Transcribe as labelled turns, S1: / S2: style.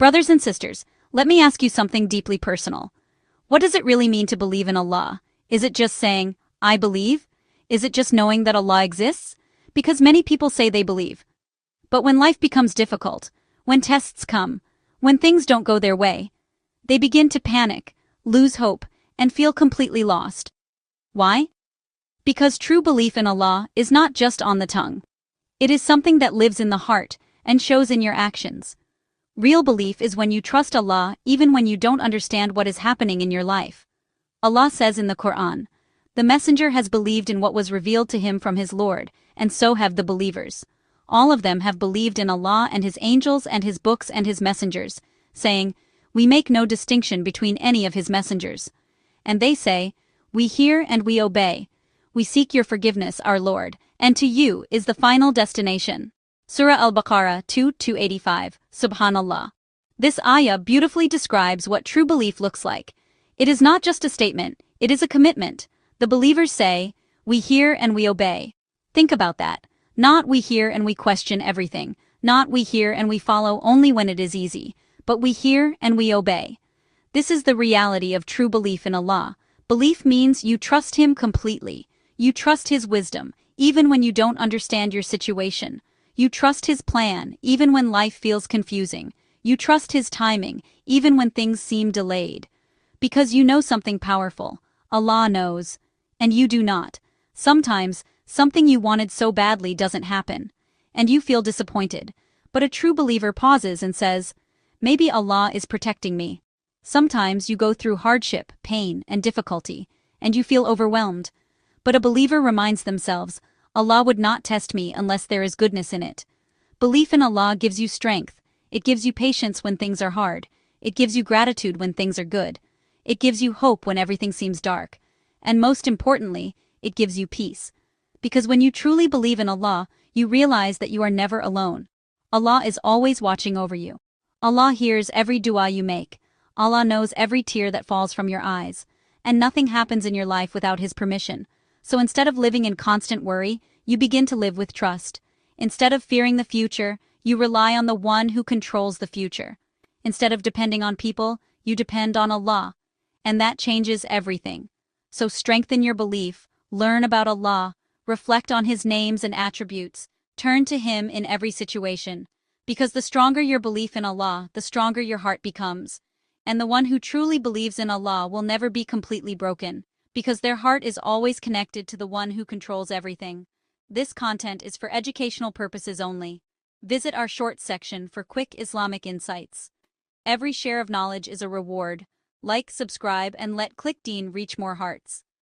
S1: Brothers and sisters, let me ask you something deeply personal. What does it really mean to believe in Allah? Is it just saying, I believe? Is it just knowing that Allah exists? Because many people say they believe. But when life becomes difficult, when tests come, when things don't go their way, they begin to panic, lose hope, and feel completely lost. Why? Because true belief in Allah is not just on the tongue. It is something that lives in the heart and shows in your actions. Real belief is when you trust Allah even when you don't understand what is happening in your life. Allah says in the Qur'an, "The messenger has believed in what was revealed to him from his Lord, and so have the believers. All of them have believed in Allah and His angels and His books and His messengers, saying, We make no distinction between any of His messengers. And they say, We hear and we obey. We seek your forgiveness, our Lord, and to you is the final destination." Surah Al-Baqarah 2:285, Subhanallah. This ayah beautifully describes what true belief looks like. It is not just a statement, it is a commitment. The believers say, we hear and we obey. Think about that. Not we hear and we question everything, not we hear and we follow only when it is easy, but we hear and we obey. This is the reality of true belief in Allah. Belief means you trust Him completely. You trust His wisdom, even when you don't understand your situation. You trust His plan, even when life feels confusing. You trust His timing, even when things seem delayed. Because you know something powerful. Allah knows. And you do not. Sometimes, something you wanted so badly doesn't happen. And you feel disappointed. But a true believer pauses and says, maybe Allah is protecting me. Sometimes you go through hardship, pain, and difficulty, and you feel overwhelmed. But a believer reminds themselves, Allah would not test me unless there is goodness in it. Belief in Allah gives you strength. It gives you patience when things are hard. It gives you gratitude when things are good. It gives you hope when everything seems dark. And most importantly, it gives you peace. Because when you truly believe in Allah, you realize that you are never alone. Allah is always watching over you. Allah hears every dua you make. Allah knows every tear that falls from your eyes. And nothing happens in your life without His permission. So instead of living in constant worry, you begin to live with trust. Instead of fearing the future, you rely on the one who controls the future. Instead of depending on people, you depend on Allah. And that changes everything. So strengthen your belief, learn about Allah, reflect on His names and attributes, turn to Him in every situation. Because the stronger your belief in Allah, the stronger your heart becomes. And the one who truly believes in Allah will never be completely broken, because their heart is always connected to the one who controls everything. This content is for educational purposes only. Visit our short section for quick Islamic insights. Every share of knowledge is a reward. Like, subscribe, and let ClickDEEN reach more hearts.